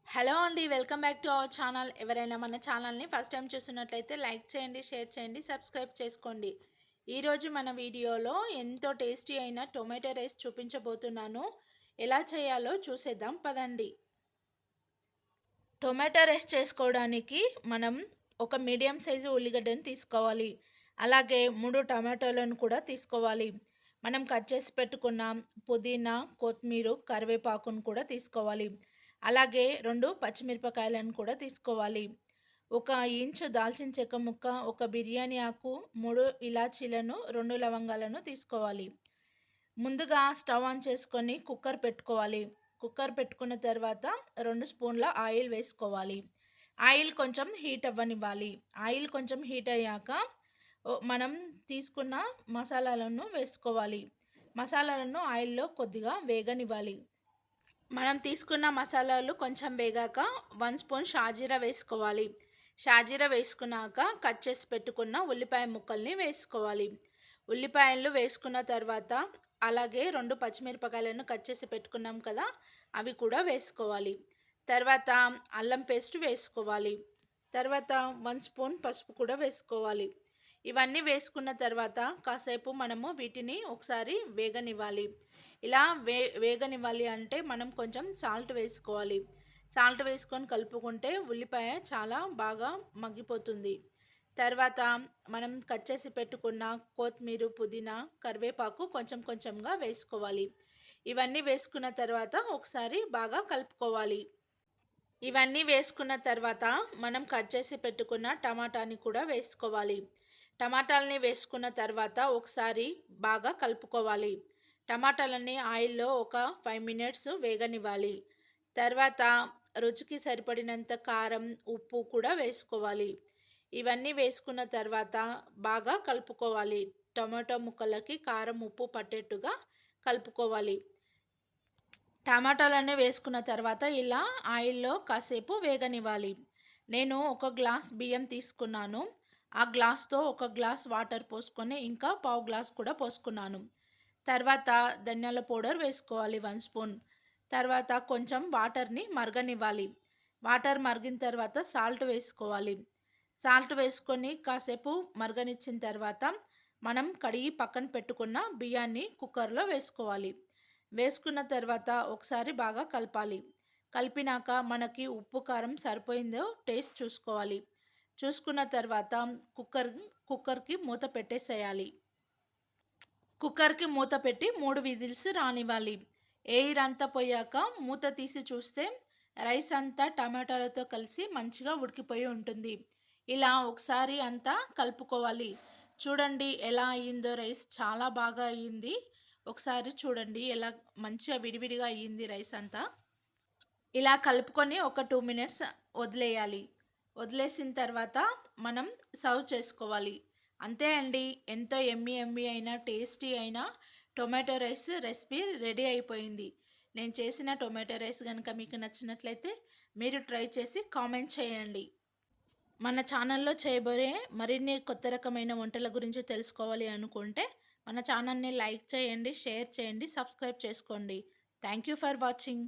Hello అండి. Welcome back to our channel. ఎవరైనా మన ఛానల్‌ని ఫస్ట్ టైమ్ చూస్తున్నట్లయితే లైక్ చేయండి, షేర్ చేయండి, సబ్స్క్రైబ్ చేసుకోండి. ఈరోజు మన వీడియోలో ఎంతో టేస్టీ అయిన టొమాటో రైస్ చూపించబోతున్నాను. ఎలా చేయాలో చూసేద్దాం పదండి. టొమాటో రైస్ చేసుకోవడానికి మనం ఒక మీడియం సైజు ఉల్లిగడ్డను తీసుకోవాలి. అలాగే 3 టమాటోలను కూడా తీసుకోవాలి. మనం కట్ చేసి పెట్టుకున్న పుదీనా, కొత్తిమీర, కరివేపాకును కూడా తీసుకోవాలి. అలాగే 2 పచ్చిమిరపకాయలను కూడా తీసుకోవాలి. ఒక ఇంచు దాల్చిన చెక్క ముక్క, ఒక బిర్యానీ ఆకు, 3 ఇలాచీలను, 2 లవంగాలను తీసుకోవాలి. ముందుగా స్టవ్ ఆన్ చేసుకొని కుక్కర్ పెట్టుకోవాలి. కుక్కర్ పెట్టుకున్న తర్వాత 2 స్పూన్ల ఆయిల్ వేసుకోవాలి. ఆయిల్ కొంచెం హీట్ అవ్వనివ్వాలి. ఆయిల్ కొంచెం హీట్ అయ్యాక మనం తీసుకున్న మసాలాలను వేసుకోవాలి. మసాలాలను ఆయిల్‌లో కొద్దిగా వేగనివ్వాలి. మనం తీసుకున్న మసాలాలు కొంచెం వేగాక 1 స్పూన్ షాజీరా వేసుకోవాలి. షాజీరా వేసుకున్నాక కట్ చేసి పెట్టుకున్న ఉల్లిపాయ ముక్కల్ని వేసుకోవాలి. ఉల్లిపాయలు వేసుకున్న తర్వాత అలాగే 2 పచ్చిమిరపకాయలను కట్ చేసి పెట్టుకున్నాం కదా! అవి కూడా వేసుకోవాలి. తర్వాత అల్లం పేస్ట్ వేసుకోవాలి. తర్వాత 1 స్పూన్ పసుపు కూడా వేసుకోవాలి. ఇవన్నీ వేసుకున్న తర్వాత కాసేపు మనము వీటిని ఒకసారి వేగనివ్వాలి. ఇలా వేగనివ్వాలి అంటే మనం కొంచెం సాల్ట్ వేసుకోవాలి. సాల్ట్ వేసుకొని కలుపుకుంటే ఉల్లిపాయ చాలా బాగా మగ్గిపోతుంది. తర్వాత మనం కట్ చేసి పెట్టుకున్న కొత్తిమీర, పుదీనా, కరివేపాకు కొంచెం కొంచెంగా వేసుకోవాలి. ఇవన్నీ వేసుకున్న తర్వాత ఒకసారి బాగా కలుపుకోవాలి. ఇవన్నీ వేసుకున్న తర్వాత మనం కట్ చేసి పెట్టుకున్న టమాటాని కూడా వేసుకోవాలి. టమాటాలని వేసుకున్న తర్వాత ఒకసారి బాగా కలుపుకోవాలి. టమాటాలన్నీ ఆయిల్‌లో ఒక 5 మినిట్స్ వేగనివ్వాలి. తర్వాత రుచికి సరిపడినంత కారం, ఉప్పు కూడా వేసుకోవాలి. ఇవన్నీ వేసుకున్న తర్వాత బాగా కలుపుకోవాలి. టమాటో ముక్కలకి కారం, ఉప్పు పట్టేట్టుగా కలుపుకోవాలి. టమాటాలన్నీ వేసుకున్న తర్వాత ఇలా ఆయిల్‌లో కాసేపు వేగనివ్వాలి. నేను ఒక గ్లాస్ బియ్యం తీసుకున్నాను. ఆ గ్లాస్‌తో ఒక గ్లాస్ వాటర్ పోసుకొని ఇంకా పావు గ్లాస్ కూడా పోసుకున్నాను. తర్వాత ధనియాల పౌడర్ వేసుకోవాలి 1 స్పూన్. తర్వాత కొంచెం వాటర్‌ని మరగనివ్వాలి. వాటర్ మరిగిన తర్వాత సాల్ట్ వేసుకోవాలి. సాల్ట్ వేసుకొని కాసేపు మరగనిచ్చిన తర్వాత మనం కడిగి పక్కన పెట్టుకున్న బియ్యాన్ని కుక్కర్‌లో వేసుకోవాలి. వేసుకున్న తర్వాత ఒకసారి బాగా కలపాలి. కలిపినాక మనకి ఉప్పు, కారం సరిపోయిందో టేస్ట్ చూసుకోవాలి. చూసుకున్న తర్వాత కుక్కర్‌కి మూత పెట్టేసేయాలి. కుక్కర్‌కి మూత పెట్టి 3 విజిల్స్ రానివ్వాలి. ఎయిర్ అంతా పోయాక మూత తీసి చూస్తే రైస్ అంతా టమాటాలతో కలిసి మంచిగా ఉడికిపోయి ఉంటుంది. ఇలా ఒకసారి అంతా కలుపుకోవాలి. చూడండి ఎలా అయ్యిందో రైస్ చాలా బాగా అయ్యింది. ఒకసారి చూడండి ఎలా మంచిగా విడివిడిగా అయ్యింది రైస్ అంతా. ఇలా కలుపుకొని ఒక 2 మినిట్స్ వదిలేయాలి. వదిలేసిన తర్వాత మనం సర్వ్ చేసుకోవాలి. అంతే అండి. ఎంతో యమ్మీ యమ్మీ అయిన టేస్టీ అయిన టొమాటో రైస్ రెసిపీ రెడీ అయిపోయింది. నేను చేసిన టొమాటో రైస్ గనుక మీకు నచ్చినట్లయితే మీరు ట్రై చేసి కామెంట్ చేయండి. మన ఛానల్‌లో చేయబోయే మరిన్ని కొత్త రకమైన వంటల గురించి తెలుసుకోవాలి అనుకుంటే మన ఛానల్‌ని లైక్ చేయండి, షేర్ చేయండి, సబ్స్క్రైబ్ చేసుకోండి. Thank you for watching.